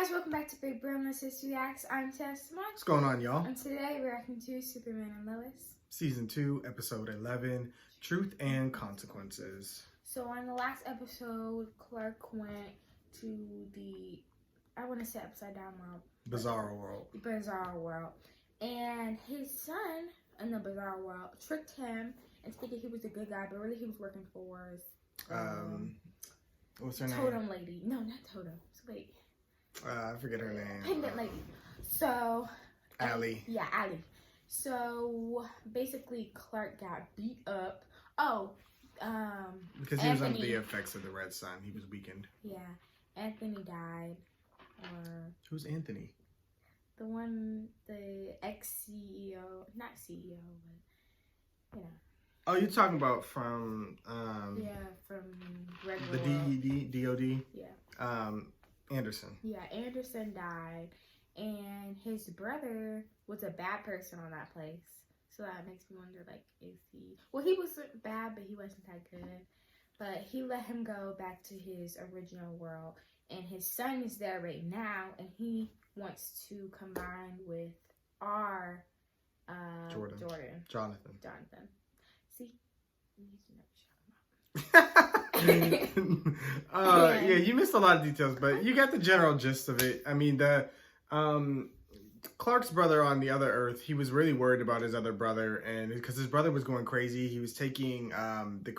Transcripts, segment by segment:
guys, welcome back to Big Bro Mrs. Reacts. I'm Tess. What's going on, y'all? And today we're reacting to Superman and Lois. Season 2, Episode 11, Truth and Consequences. So on the last episode, Clark went to the, I want to say upside down world. Bizarro world. The Bizarro world. And his son in the Bizarro world tricked him and thinking he was a good guy, but really he was working for what's her name? Totem Lady. No, not Totem. Wait. I forget her name. Pendant Lady. So. Allie. Yeah, Allie. So basically, Clark got beat up. Because he was under the effects of the red sun. He was weakened. Yeah, Anthony died. Who's Anthony? The ex-CEO, not CEO, but Oh, you're talking about from from regular the DOD. Yeah. Anderson. Yeah, Anderson died, and his brother was a bad person on that place. So that makes me wonder, like, is he... Well, he wasn't bad, but he wasn't that good. But he let him go back to his original world. And his son is there right now, and he wants to combine with our... Jonathan. See? Yeah, you missed a lot of details, but you got the general gist of it. I mean, the Clark's brother on the other Earth, he was really worried about his other brother, and because his brother was going crazy, he was taking the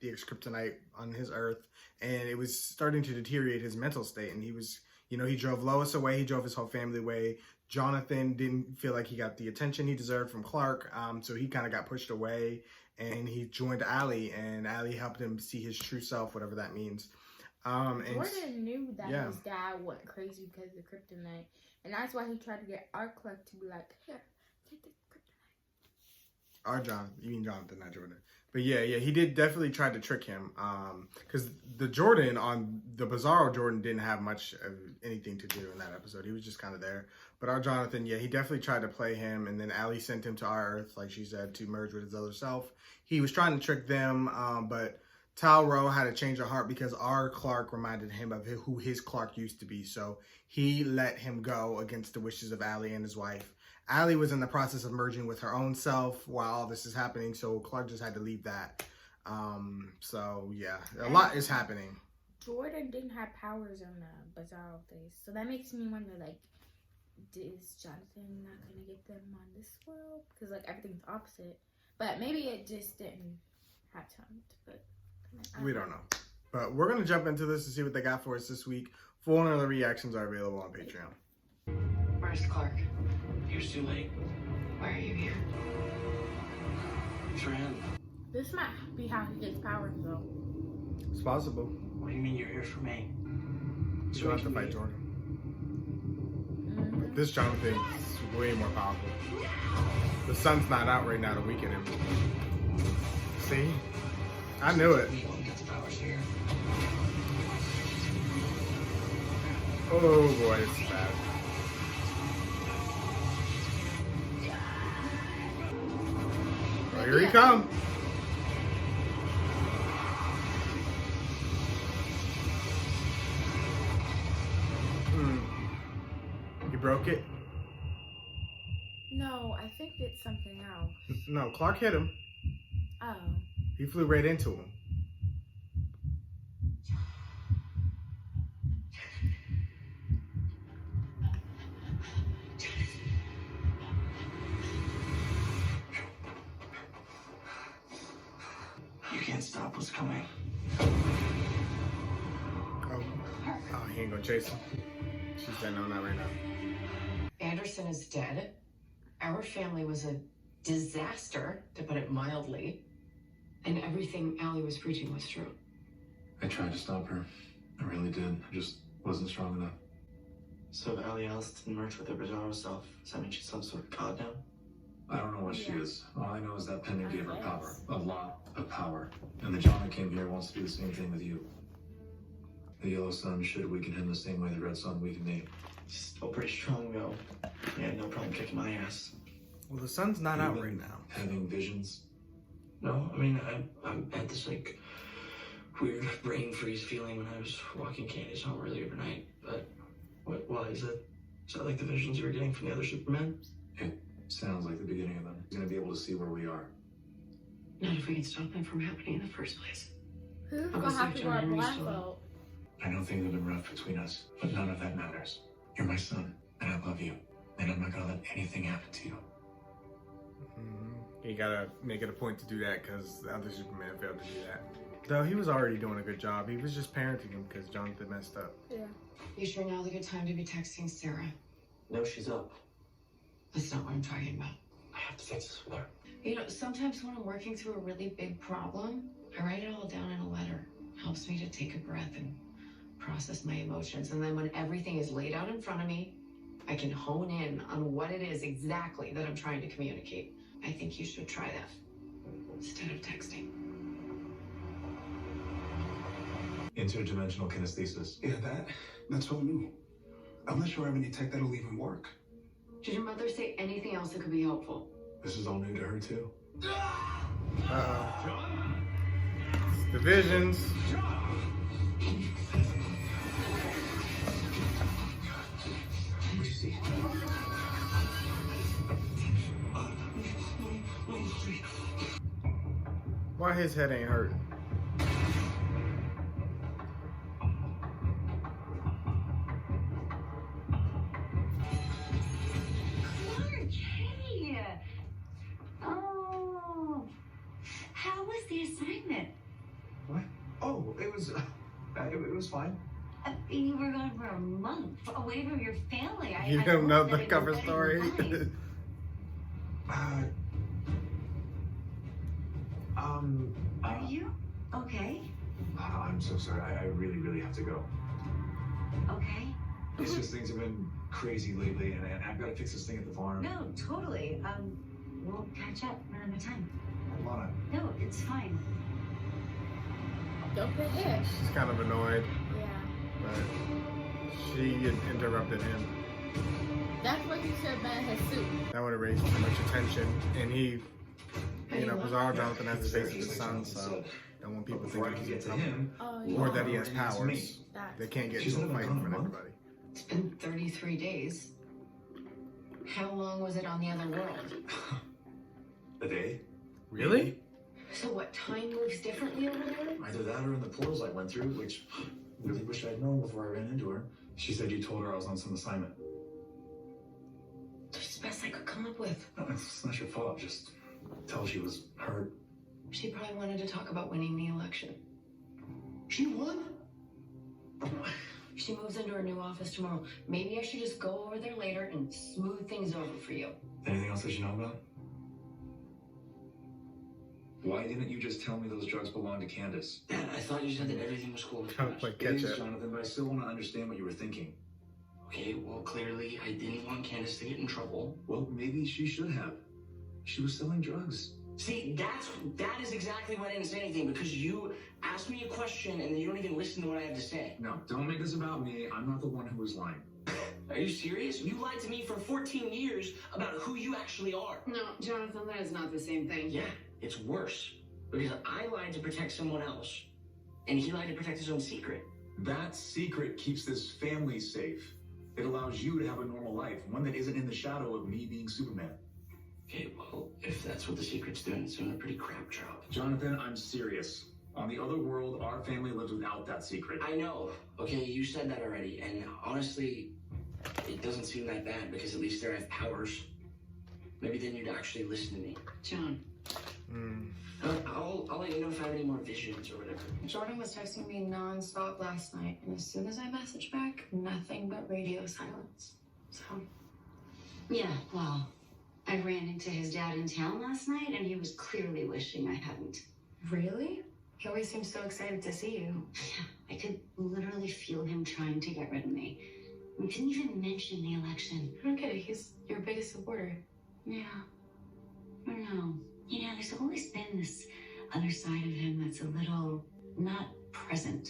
ex-kryptonite on his Earth, and it was starting to deteriorate his mental state. And he was, he drove Lois away, he drove his whole family away. Jonathan didn't feel like he got the attention he deserved from Clark, so he kind of got pushed away, and he joined Allie, and Allie helped him see his true self, whatever that means. Jordan knew that his dad went crazy because of the kryptonite, and that's why he tried to get our Clark to be like, here, take the kryptonite. Our Jonathan, you mean Jonathan, not Jordan. But yeah, he did definitely try to trick him, because the Jordan on the Bizarro Jordan didn't have much of anything to do in that episode. He was just kind of there. But our Jonathan, yeah, he definitely tried to play him, and then Allie sent him to our Earth, like she said, to merge with his other self. He was trying to trick them, but Talro had to change her heart because our Clark reminded him of who his Clark used to be. So he let him go against the wishes of Allie and his wife. Allie was in the process of merging with her own self while all this is happening, so Clark just had to leave that. So yeah, a lot is happening. Jordan didn't have powers on the Bizarro face, so that makes me wonder, like, is Jonathan not gonna get them on this world? Because, like, everything's opposite. But maybe it just didn't have time. But we don't know. But we're gonna jump into this to see what they got for us this week. Full and other reactions are available on Patreon. Where's Clark? He was too late. Why are you here? For him. This might be how he gets powers, though. It's possible. What do you mean you're here for me? You don't have to fight Jordan. But this Jonathan is way more powerful. The sun's not out right now to weaken him. See? I knew it. We won't get the powers here. Oh boy, it's bad. Oh, here he comes. He broke it? No, I think it's something else. No, Clark hit him. Oh. He flew right into him. You can't stop what's coming. Oh, he ain't gonna chase him. She said no, not right now. Anderson is dead. Our family was a disaster, to put it mildly. And everything Allie was preaching was true. I tried to stop her. I really did. I just wasn't strong enough. So if Allie Alice didn't merge with her Bizarro self, does that mean she's some sort of god now? I don't know what she is. All I know is that pendant gave her power. A lot of power. And the John that came here wants to do the same thing with you. The yellow sun should weaken him the same way the red sun weakened me. Still pretty strong, though. Yeah, no problem kicking my ass. Well, the sun's not out right now. Having visions? No, I mean, I had this, like, weird brain freeze feeling when I was walking Candy's home earlier tonight, but What? Why is that like the visions you were getting from the other Superman? It sounds like the beginning of them. He's gonna be able to see where we are. Not if we can stop them from happening in the first place. Who's I gonna was have like to John wear a Henry still- blindfold? I know things have been rough between us, but none of that matters. You're my son, and I love you, and I'm not gonna let anything happen to you. You gotta make it a point to do that because the other Superman failed to do that. Though he was already doing a good job. He was just parenting him because Jonathan messed up. Yeah. You sure now's a good time to be texting Sarah? No, she's up. That's not what I'm talking about. I have to fix this with her. You know, sometimes when I'm working through a really big problem, I write it all down in a letter. Helps me to take a breath and process my emotions. And then when everything is laid out in front of me, I can hone in on what it is exactly that I'm trying to communicate. I think you should try that instead of texting. Interdimensional kinesthesis. Yeah, that's all new. I'm not sure I have any tech that'll even work. Did your mother say anything else that could be helpful? This is all new to her too. It's the visions. What do you see? Why his head ain't hurt? Hey! Oh, how was the assignment? What? Oh, it was fine. You were gone for a month, away from your family. You I don't know hope the that it cover was story? nice. Are you okay? I'm so sorry. I really, really have to go. Okay. It's just things have been crazy lately, and I've got to fix this thing at the farm. No, totally. We'll catch up another time. Lana, No, it's fine. Don't put hit. She's kind of annoyed, Yeah. but she interrupted him. That's what he should have been in his suit. That would have raised too much attention. And he, you know, Bizarro Jonathan has the face of his son, so don't want people before I thinking can he's get in to trouble. him, Oh, yeah. Or that he has Lana ran into me. powers. That's They can't get She's into a not fight gone in a front of month. everybody. It's been 33 days. How long was it on the other world? a day. Really? So what, time moves differently over there? Either that or in the portals I went through, which really wish I'd known before I ran into her. She said you told her I was on some assignment. That's the best I could come up with. No, it's not your fault. Just tell she was hurt. She probably wanted to talk about winning the election. She won? She moves into her new office tomorrow. Maybe I should just go over there later and smooth things over for you. Anything else that you know about? Why didn't you just tell me those drugs belonged to Candace? Dad, I thought you said that everything was cool. Kind of like It is, ketchup. Jonathan, but I still want to understand what you were thinking. Okay, well, clearly I didn't want Candace to get in trouble. Well, maybe she should have. She was selling drugs. See, that is exactly why I didn't say anything, because you asked me a question and then you don't even listen to what I have to say. No, don't make this about me. I'm not the one who was lying. Are you serious? You lied to me for 14 years about who you actually are. No, Jonathan, that is not the same thing. Yeah, it's worse. Because I lied to protect someone else, and he lied to protect his own secret. That secret keeps this family safe. It allows you to have a normal life, one that isn't in the shadow of me being Superman. Okay, well, if that's what the secret's doing, it's doing a pretty crap job. Jonathan, I'm serious. On the other world, our family lives without that secret. I know. Okay, you said that already, and honestly, it doesn't seem that bad because at least they have powers. Maybe then you'd actually listen to me. John, I'll let you know if I have any more visions or whatever. Jordan was texting me nonstop last night, and as soon as I messaged back, nothing but radio silence. So, Yeah, well, I ran into his dad in town last night, and he was clearly wishing I hadn't. really? He always seems so excited to see you. I could literally feel him trying to get rid of me. We didn't even mention the election. I don't get it. He's your biggest supporter. Yeah. I don't know. You know, there's always been this other side of him that's a little not present.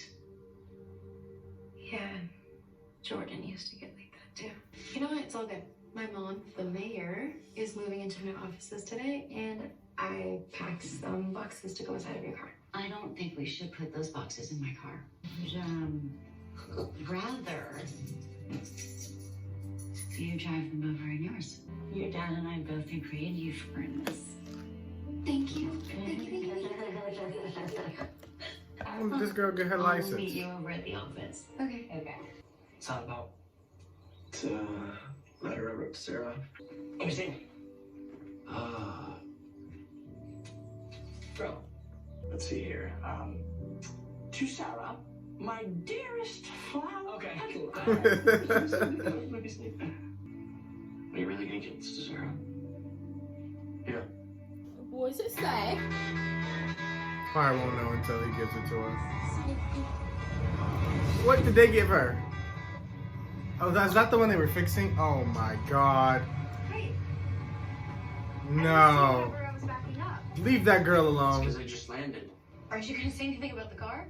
Yeah, Jordan used to get like that too. You know what? It's all good. My mom, the mayor, is moving into new offices today, and I packed some boxes to go inside of your car. I don't think we should put those boxes in my car. I'd, rather You drive them over in yours. Your dad and I both agreed you've earned this. Thank you. When did this girl get her I'll license? meet you over at the office. Okay. Okay. It's not about. It's a letter I wrote to Sarah. Let me see. Bro, let's see here. To Sarah, my dearest flower. Okay. Let me see. Are you really gonna give this to Sarah? Yeah. What does it say? Probably won't know until he gives it to her. What did they give her? Oh, is that the one they were fixing? Oh my god. Hey, No. I was backing up. Leave that girl Because alone. they just landed. Aren't you gonna say anything about the car?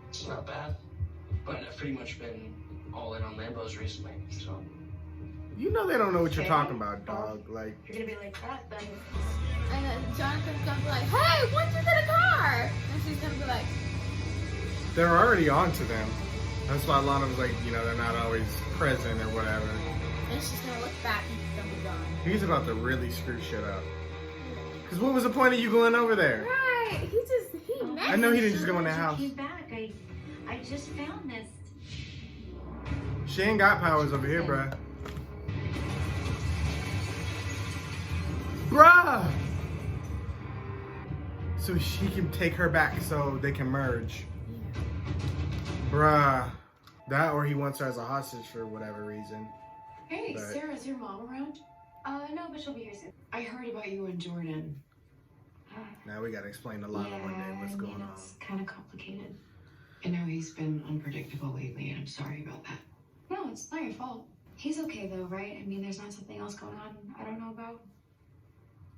It's not bad. But I've pretty much been all in on Lambos recently, so. You know they don't know what you're talking about, dog. Like, If you're gonna be like that, then And then Jonathan's gonna be like, hey, what's in the car? And she's gonna be like, they're already on to them. That's why Lana was like, you know, they're not always present or whatever. and she's gonna look back and she's gonna be gone. He's about to really screw shit up. Because what was the point of you going over there? Right. He I know he didn't just go in the house. Came back. I just found this. She ain't got powers over here, bruh. Bruh! So she can take her back so they can merge. Bruh. That or he wants her as a hostage for whatever reason. Hey, But- Sarah, is your mom around? no, but she'll be here soon. I heard about you and Jordan. Now we gotta explain to Lana one day what's going on. It's kind of complicated. I know he's been unpredictable lately, and I'm sorry about that. No, it's not your fault. He's okay though, right? I mean, there's not something else going on I don't know about.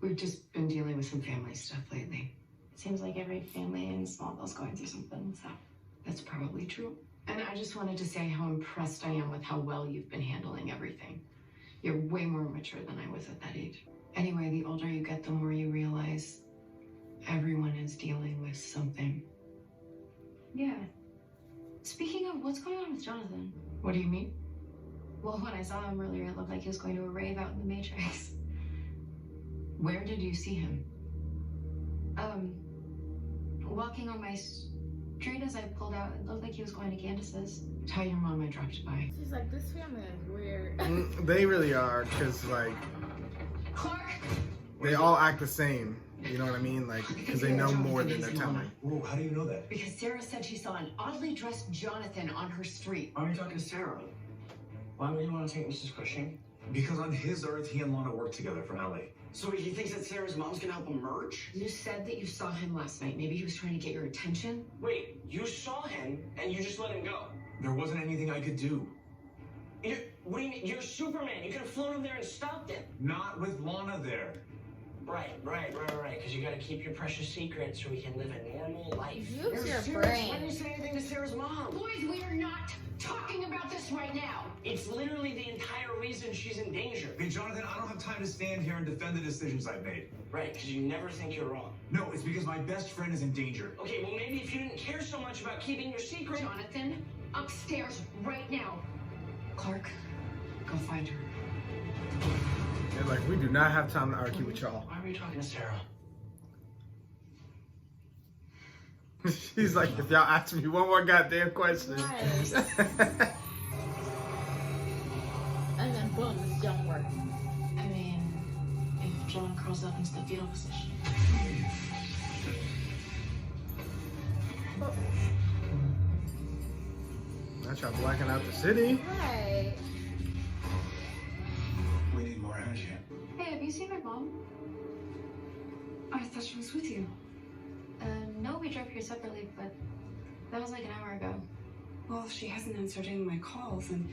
We've just been dealing with some family stuff lately. It seems like every family in Smallville's going through something, so. That's probably true. And I just wanted to say how impressed I am with how well you've been handling everything. You're way more mature than I was at that age. Anyway, the older you get, the more you realize everyone is dealing with something. Yeah. Speaking of, what's going on with Jonathan? What do you mean? Well, when I saw him earlier, it looked like he was going to a rave out in the Matrix. Where did you see him? Walking on my street as I pulled out, it looked like he was going to Candace's. Tell your mom I dropped by. She's like, this family is weird. They really are, because, like, Clark! they all act the same. You know what I mean? Like, because they know more than they're telling. Whoa, how do you know that? Because Sarah said she saw an oddly dressed Jonathan on her street. Why are you talking to Sarah? Why would you want to take Mrs. Cushing? Because on his earth, he and Lana worked together from LA. So he thinks that Sarah's mom's gonna help him merge? You said that you saw him last night. Maybe he was trying to get your attention? Wait, you saw him and you just let him go? There wasn't anything I could do. What do you mean? You're Superman. You could have flown him there and stopped him. Not with Lana there. Right. Because you gotta keep your precious secret so we can live a normal life. Use You're your serious? brain. Why didn't you say anything to Sarah's mom? Boys, we are not talking about this right now. It's literally the entire reason she's in danger. Hey, Jonathan, I don't have time to stand here and defend the decisions I've made. Right, because you never think you're wrong. No, it's because my best friend is in danger. Okay, well maybe if you didn't care so much about keeping your secret. Jonathan, upstairs right now. Clark, go find her. They're like, we do not have time to argue with y'all. Why were you talking to Sarah? She's like, if y'all ask me one more goddamn question. Right. And then boom, this don't work. I mean, if John curls up into the fetal position. Not y'all blacking out the city. Right. We need more energy. Hey, have you seen my mom? I thought she was with you. No, we drove here separately, but that was like an hour ago. Well, if she hasn't answered any of my calls, then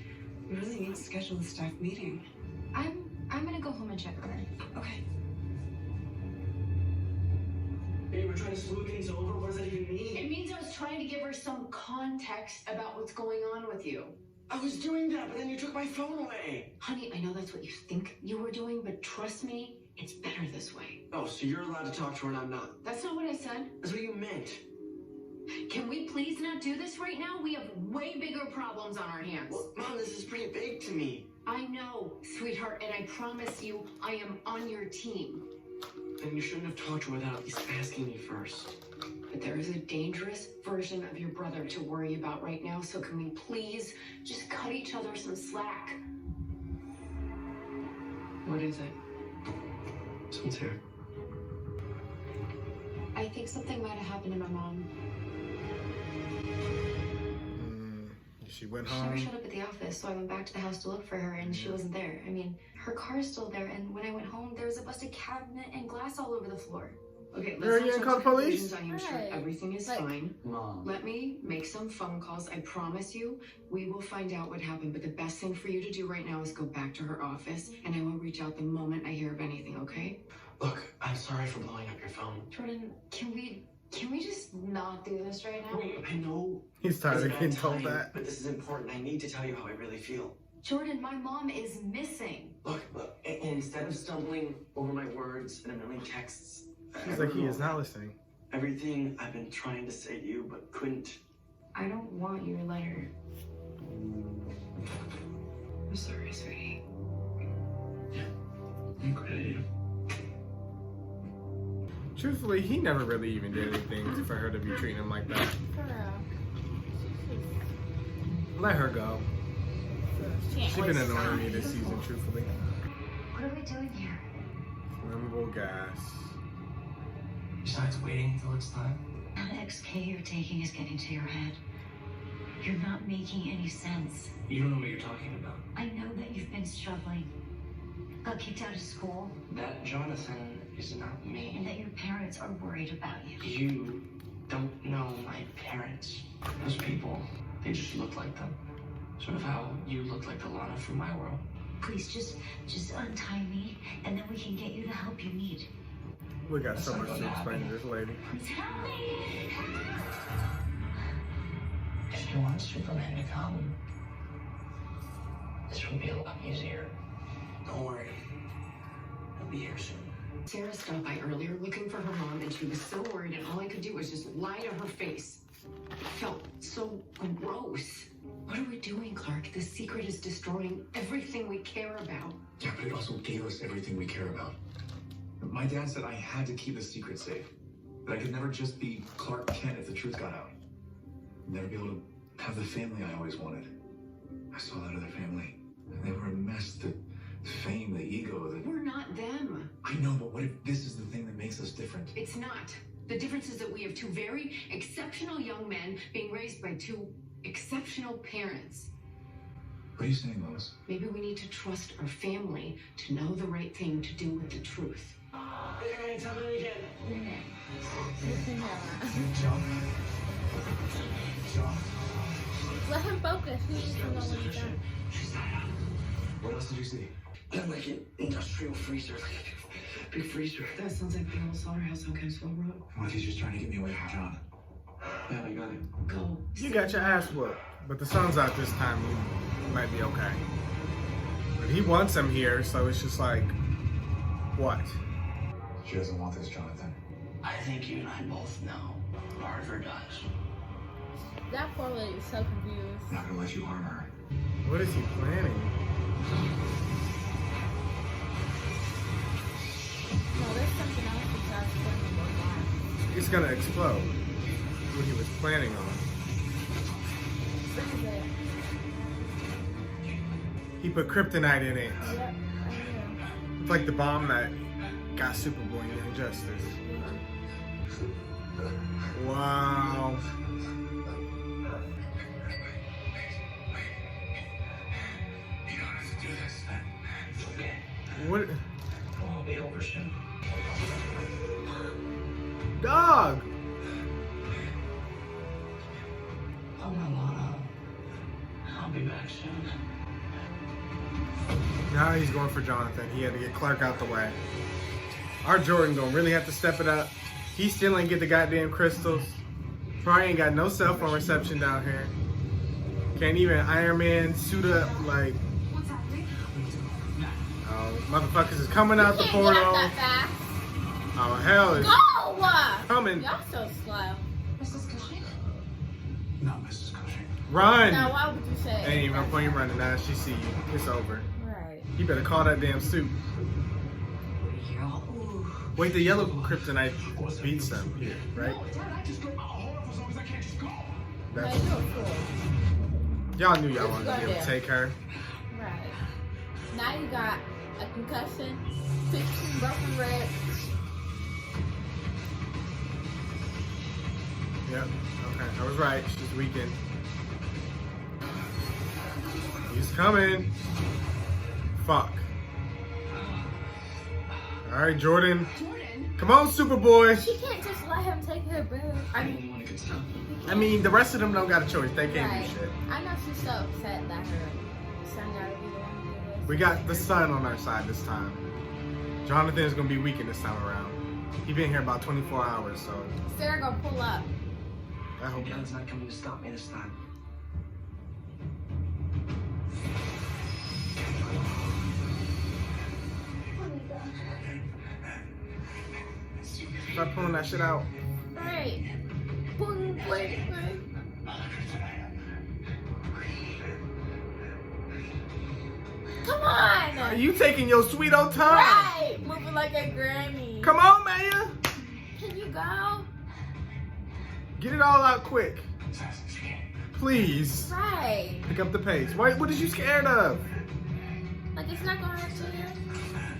we really need to schedule a staff meeting. I'm gonna go home and check on her. Okay. Hey, we're trying to smooth things over. What does that even mean? It means I was trying to give her some context about what's going on with you. I was doing that, but then you took my phone away. Honey, I know that's what you think you were doing, but trust me, it's better this way. Oh, so you're allowed to talk to her and I'm not. That's not what I said. That's what you meant. Can we please not do this right now? We have way bigger problems on our hands. Well, Mom, this is pretty big to me. I know, sweetheart, and I promise you, I am on your team. And you shouldn't have talked to her without at least asking me first. But there is a dangerous version of your brother to worry about right now, so can we please just cut each other some slack? What is it? Someone's here. I think something might have happened to my mom. She went She never home. showed up at the office, so I went back to the house to look for her, and she wasn't there. I mean, her car's still there, and when I went home, there was a busted cabinet and glass all over the floor. Okay, Girl, let's you not ain't call jump the to police? conclusions. I am sure everything is fine. Mom. Let me make some phone calls. I promise you, we will find out what happened. But the best thing for you to do right now is go back to her office, and I will reach out the moment I hear of anything, okay? Look, I'm sorry for blowing up your phone. Jordan, can we just not do this right now? Wait, I know He's tired it's a of getting bad told time, that. but this is important. I need to tell you how I really feel. Jordan, my mom is missing. Look, and instead of stumbling over my words and a million texts, He's like, he is not listening. everything I've been trying to say to you but couldn't. I don't want your letter. I'm sorry, sweetie. I'm great. Truthfully, he never really even did anything for her to be treating him like that. For real. Let her go. She She's been annoying me this season, truthfully. What are we doing here? Flammable gas. Besides waiting until it's time. That XK you're taking is getting to your head. You're not making any sense. You don't know what you're talking about. I know that you've been struggling. Got kicked out of school, That Jonathan is not and me. that your parents are worried about you. You don't know my parents. Those people, they just look like them. Sort of how you look like the Lana from my world. Please just untie me, and then we can get you the help you need. We got so much to explain to this lady. Please help me! If you want Superman to come, this will be a lot easier. Don't worry. He'll be here soon. Sarah stopped by earlier looking for her mom, and she was so worried, and all I could do was just lie to her face. It felt so gross. What are we doing, Clark? This secret is destroying everything we care about. Yeah, but it also gave us everything we care about. My dad said I had to keep the secret safe. That I could never just be Clark Kent if the truth got out. Never be able to have the family I always wanted. I saw that other family, and they were a mess. The fame, the ego, the... We're not them. I know, but what if this is the thing that makes us different? It's not. The difference is that we have two very exceptional young men being raised by two exceptional parents. What are you saying, Lois? Maybe we need to trust our family to know the right thing to do with the truth. Hey, tell me again. Let him focus. He needs to know what he's done. She's tied up. What else did you see? Like an industrial freezer, like a big freezer. That sounds like the old slaughterhouse on Kempsville Road. What if he's just trying to get me away from John? Yeah, I got it. Go. You got your ass whooped, but the sun's out this time. You might be okay. But he wants him here, so it's just like, what? She doesn't want this, Jonathan. I think you and I both know part of her does. That poor lady is so confused. I'm not gonna let you harm her. What is he planning? No, there's something else besides flammable gas. It's gonna explode. What he was planning on. What is it? He put kryptonite in it. Yep, I knew. It's like the bomb that got Superboy in Injustice. Wow. You don't have to do this, then. It's okay. What? It'll all be over soon. Dog! Oh, my Lana. I'll be back soon. Now he's going for Jonathan. He had to get Clark out the way. Our Jordan gonna really have to step it up. He still ain't get the goddamn crystals. Probably ain't got no cell phone reception down here. Can't even Iron Man suit up like. What's happening? Motherfuckers is coming out the Can't get portal. up that fast. Oh hell is Go! coming. Y'all so slow. Is this cushion? No, Mrs. Cushing. Run! Now, why would you say? Ain't even no point in running now. She see you. It's over. Right. You better call that damn suit. Wait, the yellow kryptonite beats them here, right? That's, Hey, you're a fool. y'all knew y'all wanted to be able to take her. Right. Now you got a concussion, 15 broken ribs. Yep. Okay, I was right. She's weakened. He's coming. Fuck. All right, Jordan. Come on, Superboy. She can't just let him take her bird. I mean, the rest of them don't got a choice. They can't Right. do shit. I know she's so upset that her son gotta be the one to do this. We got the sun on our side this time. Jonathan is gonna be weakened this time around. He been here about 24 hours, so Sarah gonna pull up. I hope not. God's not coming to stop me this time. Start pulling that shit out. Right. Boom, boom, boom. Come on! Are you taking your sweet old time? Right! Moving like a granny. Come on, Maya. Can you go? Get it all out quick. Please. Right. Pick up the pace. What is you scared of? Like it's not gonna hurt you.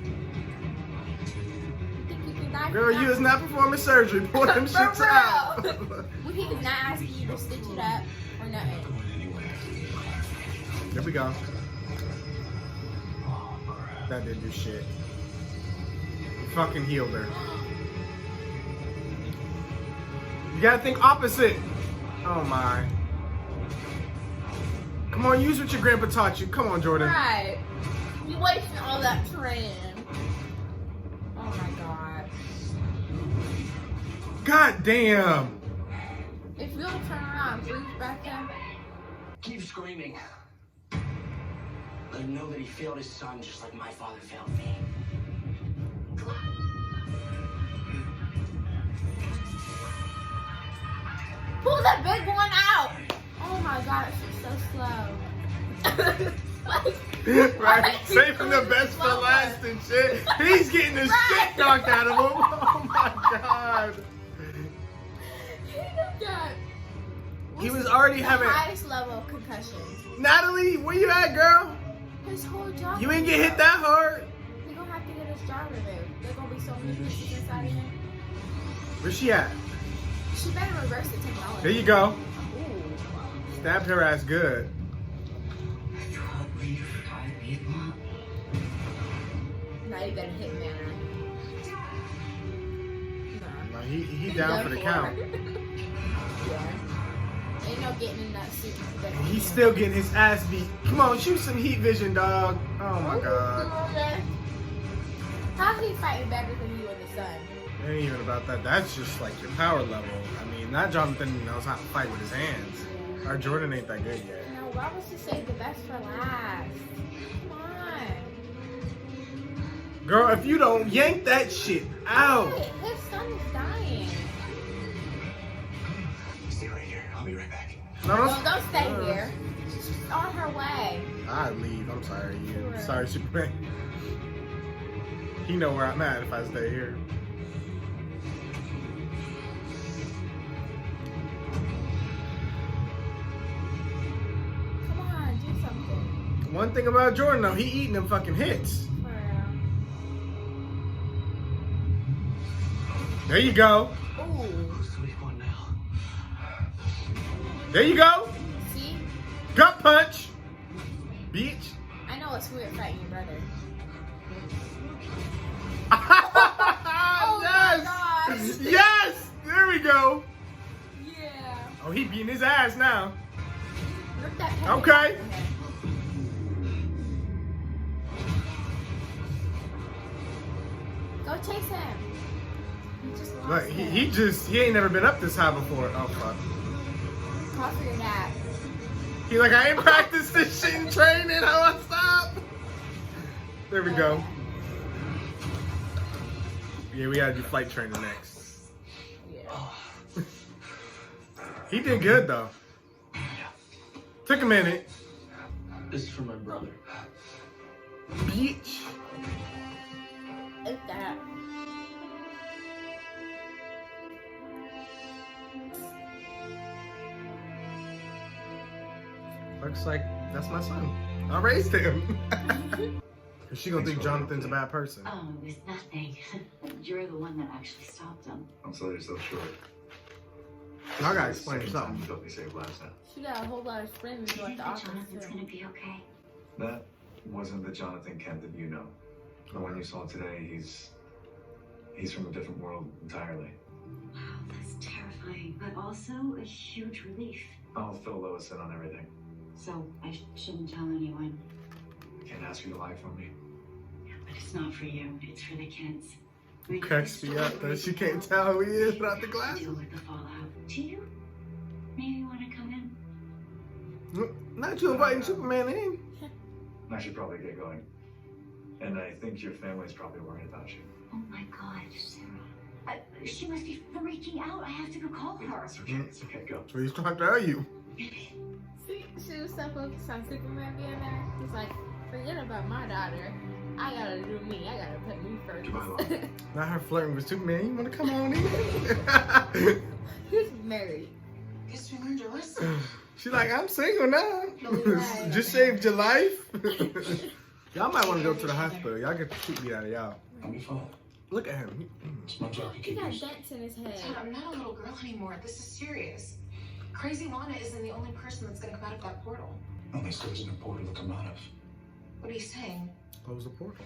You think you can die? Girl, you is not performing surgery. Pull them For shits real. out. Well, he is not asking you to stitch it up or nothing. There we go. That didn't do shit. You fucking healed her. You gotta think opposite. Oh my. Come on, use what your grandpa taught you. Come on, Jordan. Right. You wasting all that training. Oh my god. God damn. If you don't turn around and breathe back in. Keep screaming. Let him know that he failed his son just like my father failed me. Pull the big one out. Oh my god, she's so slow. Right? Saving the best for last and shit. He's getting the shit knocked out of him. Oh my god. He was already having highest level of concussions. Natalie, where you at, girl? His whole jaw. You ain't get hit that hard. He's gonna have to get his jaw removed. There's gonna be so many pieces inside of him. Where's she at? She better reverse the technology. There you go. Ooh. Stabbed her ass good. Now you got a hitman. No, he down for the count. Yeah. Ain't no getting in that suit. He's still getting his ass beat. Come on, shoot some heat vision, dog. Oh my god. How's he fighting better than you and the sun? It ain't even about that. That's just like your power level. I mean, that Jonathan knows how to fight with his hands. Our Jordan ain't that good yet. No, why would you save the best for last? Come on. Girl, if you don't yank that shit out. Hey, his son is dying. Stay right here. I'll be right back. No, Don't stay here. She's on her way. I'd leave. I'm sorry. Yeah. Sorry, Superman. He know where I'm at if I stay here. Come on, do something. One thing about Jordan, though, he eating them fucking hits. For real. There you go. Ooh. Sweet one now. There you go. See? Gut punch. Bitch. I know it's weird fighting your brother. Oh, yes. my gosh. Yes. There we go. Yeah. Oh, he beating his ass now. Rip that pen Okay. off your head. Go chase him. He just lost Look, him. he ain't never been up this high before. Oh fuck. Call for your dad. He like, I ain't practiced this shit in training. How I stop? There we go. Yeah, we gotta do flight training next. Yeah. He did good though. Took a minute. This is for my brother. Bitch. It's that. Looks like that's my son. I raised him. Is she gonna think Jonathan's a bad person? Oh, it's nothing. You're the one that actually stopped him. I'm sorry you're so short. I gotta explain Second time you something. felt me safe last time. She got a whole lot of friends Do who you at think the that office Jonathan's too. gonna be okay? That wasn't the Jonathan Kent that you know. The one you saw today, he's from a different world entirely. Wow, that's terrifying, but also a huge relief. I'll fill Lois in on everything. So I shouldn't tell anyone. Can't ask you to lie for me. Yeah, but it's not for you. It's for the kids. I mean, Cracks me up that she can't tell who he is without the glasses. Deal with the fallout. Do you? Maybe you want to come in? Not you inviting Superman in. I should probably get going. And I think your family's probably worried about you. Oh my God, Sarah. She must be freaking out. I have to go call her. It's okay. It's okay. Go. So he's trying to tell you. See, she was so focused on Superman being there. He's like, forget about my daughter. I gotta do me. I gotta put me first. Not her flirting with Superman. You wanna come on in? He's married. Guess we learned your lesson. She's like, I'm single now. Right. Just saved your life. Y'all might want to go to the hospital. Y'all get the shit beat out of y'all. I'll be fine. Look at him. It's my job to He keep got you. dents in his head. Dad, I'm not a little girl anymore. This is serious. Crazy Lana isn't the only person that's gonna come out of that portal. Unless there's an portal to come out of. What are you saying? Close the portal.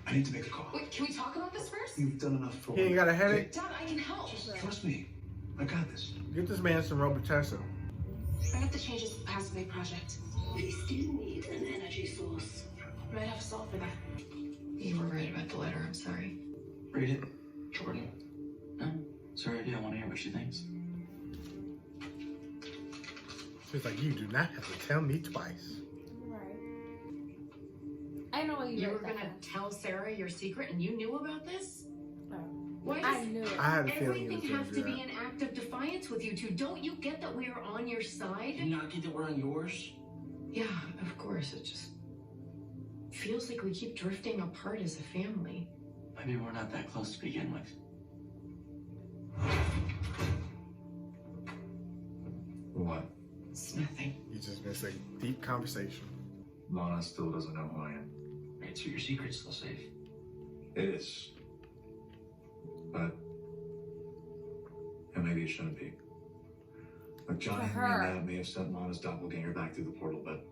I need to make a call. Wait, can we talk about this first? You've done enough for He ain't got a headache. Dad, I can help. Trust me. I got this. Get this man some Robitussin. I have to change this Pacific project. We still need an energy source. I might have to solve for that. You were right about the letter. I'm sorry. Read it, Jordan. No, it's her idea. I want to hear what she thinks. She's like, you do not have to tell me twice. Right. I know what you You wrote were that gonna down. tell Sarah your secret and you knew about this? Oh. Why I does knew it. I had a feeling he was everything going have to to do be that. an act of defiance with you two? Don't you get that we are on your side? Do you not get that we're on yours? Yeah, of course. It just feels like we keep drifting apart as a family. Maybe we're not that close to begin with. What? It's nothing. You just missed a deep conversation. Lana still doesn't know who I am. Right, so your secret's still safe. It is. But... and maybe it shouldn't be. Look, Johnny and her. Dad may have sent Lana's doppelganger back through the portal, but...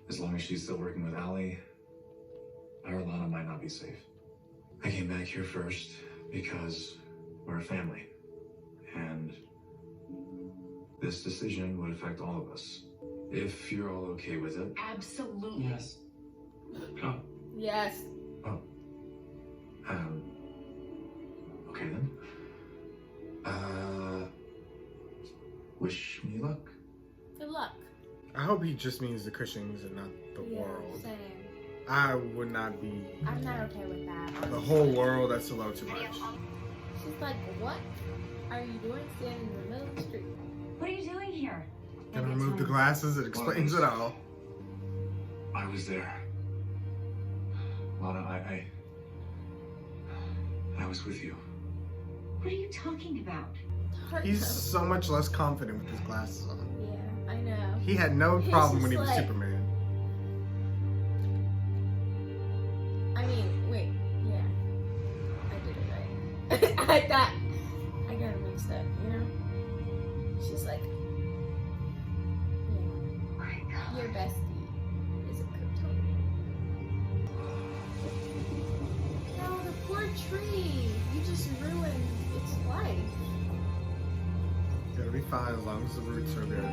as long as she's still working with Allie, our Lana might not be safe. I came back here first because we're a family. And... this decision would affect all of us. If you're all okay with it. Absolutely. Yes. Go. Yes. Okay then. Wish me luck. Good luck. I hope he just means the Cushings and not the Yeah, world. same. I would not be... I'm not okay with that. the honestly. whole world, that's a little too much. She's like, what are you doing standing in the middle of the street? What are you doing here? Gonna remove the glasses, it explains it all. I was there. Lana, I was with you. What are you talking about? Hurt He's him. so much less confident with his glasses on. Yeah, I know. He had no He's problem just when he was like- Superman. I mean, wait, yeah. I did it right. I thought I got it mixed up, you know? She's like, yeah, your bestie is a Kryptonian. No, the poor tree. You just ruined its life. It'll be fine as long as the roots are good.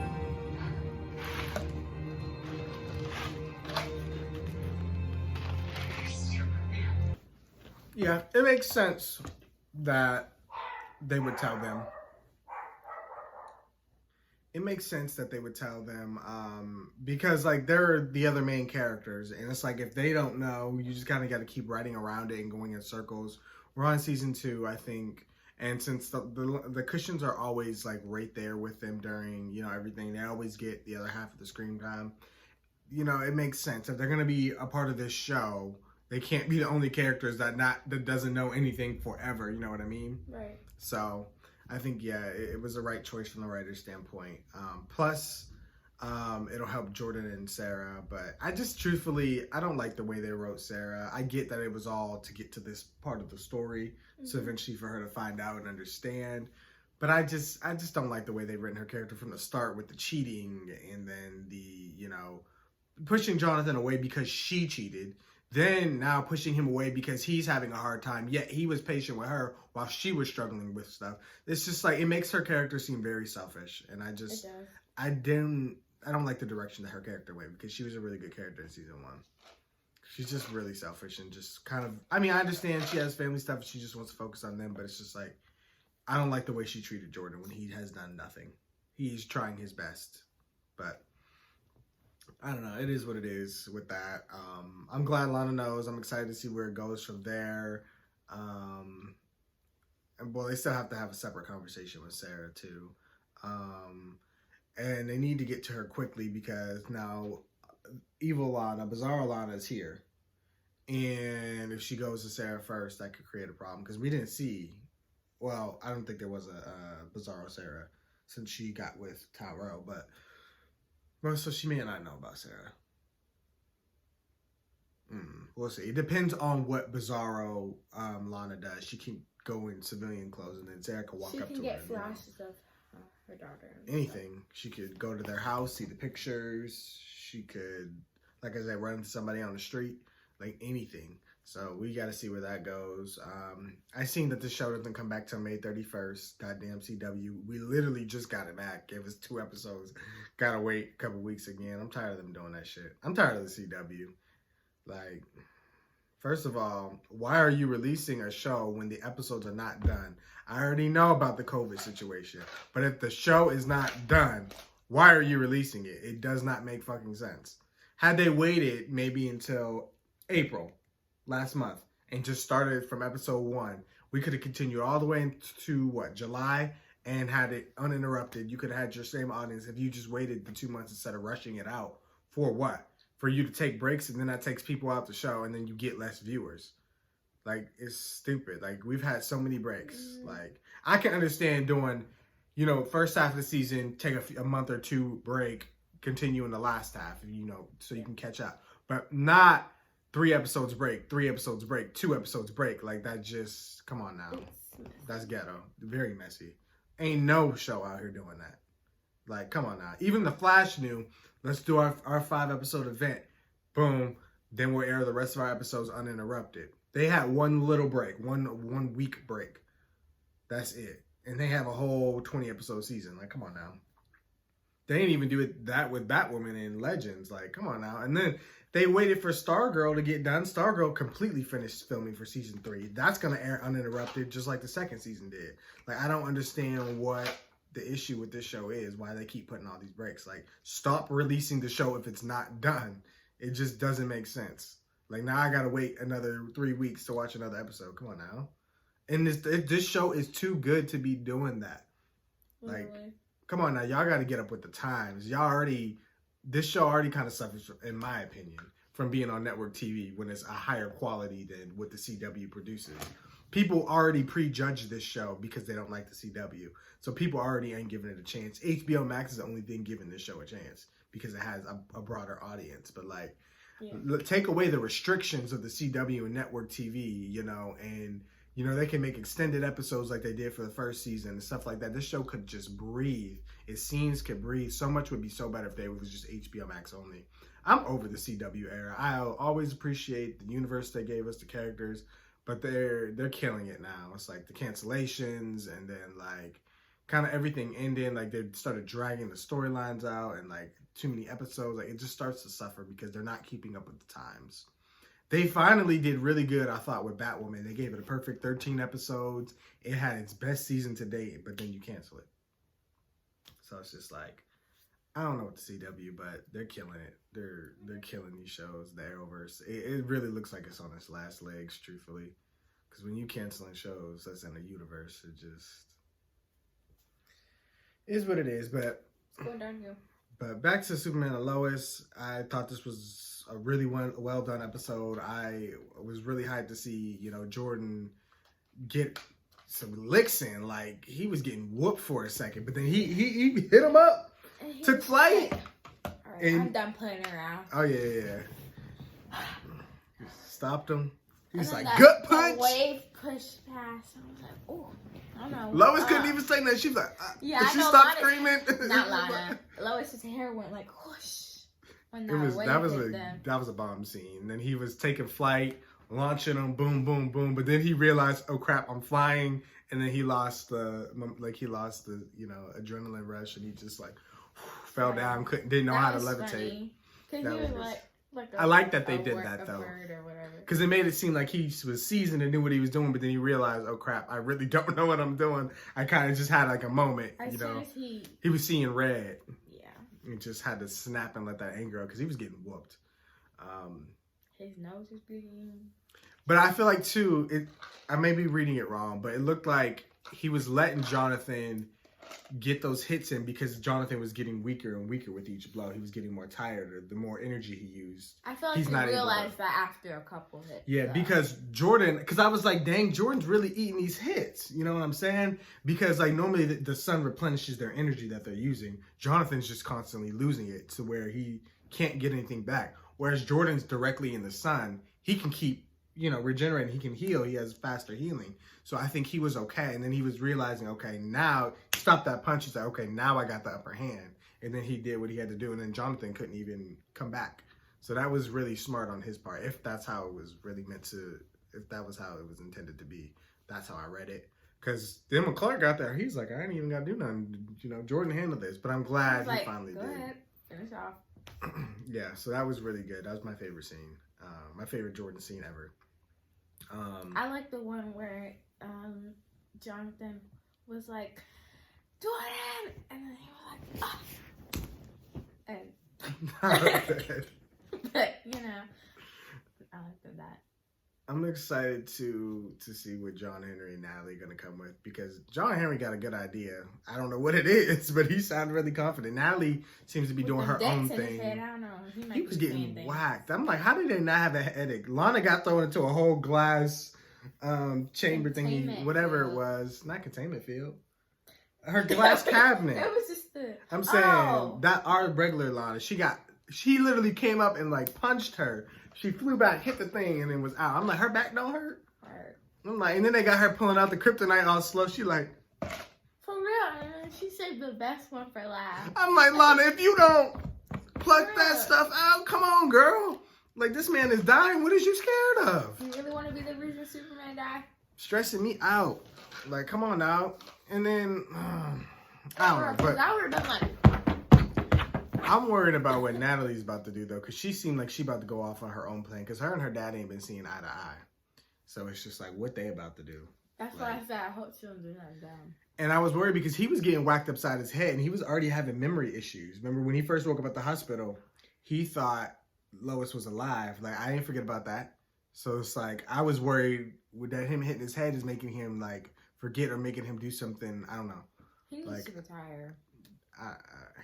Yeah, it makes sense that they would tell them. It makes sense that they would tell them because like they're the other main characters, and it's like if they don't know, you just kind of got to keep writing around it and going in circles. We're on season 2, I think, And since the cushions are always like right there with them during, you know, everything, they always get the other half of the screen time. You know, it makes sense. If they're going to be a part of this show, they can't be the only characters that doesn't know anything forever. You know what I mean? Right. So I think, yeah, it was the right choice from the writer's standpoint. Plus, it'll help Jordan and Sarah. But I just, truthfully, I don't like the way they wrote Sarah. I get that it was all to get to this part of the story. So eventually for her to find out and understand. But I just don't like the way they've written her character from the start with the cheating and then the, you know, pushing Jonathan away because she cheated. Then now pushing him away because he's having a hard time, yet he was patient with her while she was struggling with stuff. It's just like, it makes her character seem very selfish. And I don't like the direction that her character went, because she was a really good character in season 1. She's just really selfish and just kind of, I mean, I understand she has family stuff. She just wants to focus on them, but it's just like, I don't like the way she treated Jordan when he has done nothing. He's trying his best, but I don't know. It is what it is with that. I'm glad Lana knows. I'm excited to see where it goes from there. And well, they still have to have a separate conversation with Sarah too. And they need to get to her quickly, because now evil Lana, Bizarro Lana, is here. And if she goes to Sarah first, that could create a problem, because we didn't see, well, I don't think there was a Bizarro Sarah since she got with Tyrell, but well, so she may not know about Sarah. We'll see. It depends on what Bizarro Lana does. She can go in civilian clothes, and then Sarah can walk up to her. She can get flashes of her daughter. Anything. She could go to their house, see the pictures. She could, like I said, run into somebody on the street. Like anything. So we got to see where that goes. I seen that the show doesn't come back till May 31st. Goddamn CW. We literally just got it back. Gave us 2 episodes. Gotta wait a couple weeks again. I'm tired of them doing that shit. I'm tired of the CW. Like, first of all, why are you releasing a show when the episodes are not done? I already know about the COVID situation. But if the show is not done, why are you releasing it? It does not make fucking sense. Had they waited maybe until April last month and just started from episode 1, we could have continued all the way into July, and had it uninterrupted. You could have had your same audience if you just waited the 2 months instead of rushing it out. For what? For you to take breaks, and then that takes people out the show, and then you get less viewers. Like, it's stupid. Like, we've had so many breaks. Like, I can understand doing, you know, first half of the season, take a month or 2 break, continue in the last half, you know, so you can catch up. But not 3 episodes break, 3 episodes break, 2 episodes break. Like, that just, come on now. That's ghetto. Very messy. Ain't no show out here doing that. Like, come on now. Even The Flash knew, let's do our 5-episode event. Boom. Then we'll air the rest of our episodes uninterrupted. They had one little break, one week break. That's it. And they have a whole 20-episode season. Like, come on now. They didn't even do that with Batwoman and Legends. Like, come on now. And then they waited for Stargirl to get done. Stargirl completely finished filming for season 3. That's going to air uninterrupted, just like the second season did. Like, I don't understand what the issue with this show is, why they keep putting all these breaks. Like, stop releasing the show if it's not done. It just doesn't make sense. Like, now I got to wait another 3 weeks to watch another episode. Come on now. And this show is too good to be doing that. Like, come on now. Y'all got to get up with the times. This show already kind of suffers, in my opinion, from being on network TV when it's a higher quality than what the CW produces. People already prejudge this show because they don't like the CW. So people already ain't giving it a chance. HBO Max is the only thing giving this show a chance because it has a broader audience. But like, take away the restrictions of the CW and network TV, you know, and, you know, they can make extended episodes like they did for the first season and stuff like that. This show could just breathe. Its scenes could breathe. So much would be so better if it was just HBO Max only. I'm over the CW era. I always appreciate the universe they gave us, the characters, but they're killing it now. It's like the cancellations and then like kind of everything ending. Like they started dragging the storylines out and like too many episodes. Like it just starts to suffer because they're not keeping up with the times. They finally did really good, I thought, with Batwoman. They gave it a perfect 13 episodes. It had its best season to date, but then you cancel it. So it's just like, I don't know what the CW, but they're killing it. They're killing these shows, the Arrowverse. It really looks like it's on its last legs, truthfully. Because when you canceling shows that's in the universe, it just is what it is. But It's going downhill. But back to Superman and Lois, I thought this was a really well done episode. I was really hyped to see, Jordan get some licks in. Like, he was getting whooped for a second, but then he hit him up, took flight. All right, I'm done playing around. Oh, yeah. Stopped him. He was like, that gut punch. Wave pushed past. I was like, oh, I don't know. Lois couldn't even say that. She was like, yeah, she stopped screaming. Not Lana. Lois's hair went like whoosh. When that was a bomb scene. And then he was taking flight, launching them, boom, boom, boom. But then he realized, oh crap, I'm flying. And then he lost the adrenaline rush, and he just fell down, didn't know how to levitate. Because he was I like that they did that though, because it made it seem like he was seasoned and knew what he was doing, but then he realized, oh crap, I really don't know what I'm doing. I kind of just had a moment, he was seeing red. Yeah, he just had to snap and let that anger out because he was getting whooped. His nose was bleeding. But I feel like too, I may be reading it wrong, but it looked like he was letting Jonathan get those hits in because Jonathan was getting weaker and weaker with each blow. He was getting more tired, or the more energy he used. I feel like he realized that after a couple hits. Yeah, because Jordan, because I was like, dang, Jordan's really eating these hits. You know what I'm saying? Because normally the sun replenishes their energy that they're using. Jonathan's just constantly losing it to where he can't get anything back. Whereas Jordan's directly in the sun, he can keep regenerating, he can heal, he has faster healing. So I think he was okay. And then he was realizing, okay, now stop that punch. He's like, okay, now I got the upper hand. And then he did what he had to do. And then Jonathan couldn't even come back. So that was really smart on his part. If that's how it was really if that was how it was intended to be, that's how I read it. Because then when Clark got there, he's like, I ain't even got to do nothing. Jordan handled this. But I'm glad he finally did. Go ahead, finish off. Yeah, so that was really good. That was my favorite scene. My favorite Jordan scene ever. I like the one where Jonathan was like, Jordan! And then he was like, and but, I like that. I'm excited to see what John Henry and Natalie are going to come with, because John Henry got a good idea. I don't know what it is, but he sounded really confident. Natalie seems to be doing her own thing. I don't know. He was getting whacked. I'm like, how did they not have a headache? Lana got thrown into a whole glass chamber thingy, whatever it was. Not containment field. Her glass cabinet. It was just I'm saying that our regular Lana, she literally came up and punched her. She flew back, hit the thing, and then was out. I'm like, her back don't hurt? I'm like, and then they got her pulling out the kryptonite all slow. She like, for real, she saved the best one for last. I'm like, Lana, if you don't pluck that stuff out, come on, girl. Like, this man is dying. What is you scared of? You really want to be the reason Superman died? Stressing me out. Like, come on now. And then, I don't know. But I would have been like, I'm worried about what Natalie's about to do, though, because she seemed like she about to go off on her own plan, because her and her dad ain't been seeing eye to eye. So it's just like, what they about to do? That's why I said I hope she don't do nothing dumb. And I was worried because he was getting whacked upside his head, and he was already having memory issues. Remember when he first woke up at the hospital, he thought Lois was alive. Like, I didn't forget about that. So it's like, I was worried that him hitting his head is making him forget, or making him do something. I don't know. He needs to retire.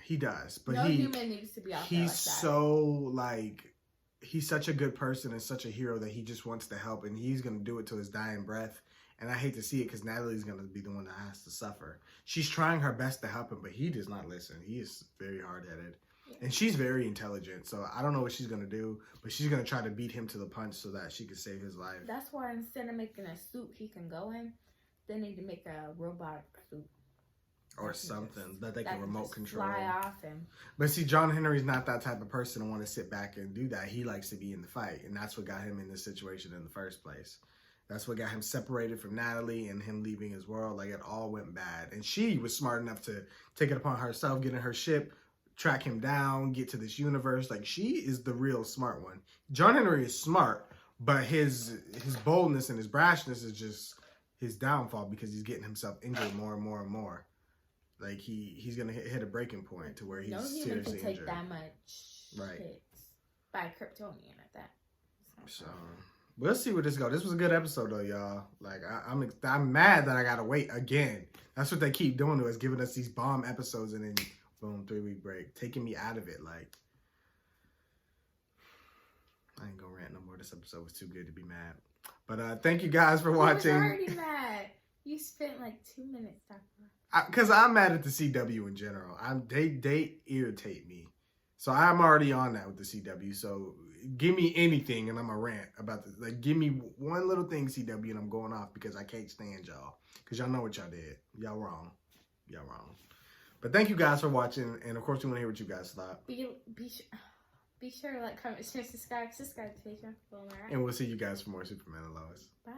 He does, but no human needs to be out there like that. So he's such a good person and such a hero that he just wants to help, and he's gonna do it to his dying breath. And I hate to see it, because Natalie's gonna be the one that has to suffer. She's trying her best to help him, but he does not listen. He is very hard-headed, and she's very intelligent. So I don't know what she's gonna do, but she's gonna try to beat him to the punch so that she can save his life. That's why instead of making a suit he can go in, they need to make a robotic suit. Or something that they can remote control. Fly off him. But see, John Henry's not that type of person to want to sit back and do that. He likes to be in the fight, and that's what got him in this situation in the first place. That's what got him separated from Natalie and him leaving his world. Like, it all went bad. And she was smart enough to take it upon herself, get in her ship, track him down, get to this universe. Like, she is the real smart one. John Henry is smart, but his boldness and his brashness is just his downfall, because he's getting himself injured more and more and more. Like, he's gonna hit a breaking point to where he's seriously injured. No human can take that much hits by Kryptonian at that. So, We'll see where this goes. This was a good episode though, y'all. Like I'm mad that I gotta wait again. That's what they keep doing to us, giving us these bomb episodes and then boom, 3-week break, taking me out of it. Like I ain't gonna rant no more. This episode was too good to be mad. But thank you guys for watching. You was already mad. You spent like 2 minutes talking. Because I'm mad at the CW in general. They irritate me. So I'm already on that with the CW. So give me anything and I'm a rant about this. Like, give me one little thing, CW, and I'm going off because I can't stand y'all. Because y'all know what y'all did. Y'all wrong. Y'all wrong. But thank you guys for watching. And of course, we want to hear what you guys thought. Be sure to like, comment, share, subscribe to the page. And we'll see you guys for more Superman and Lois. Bye.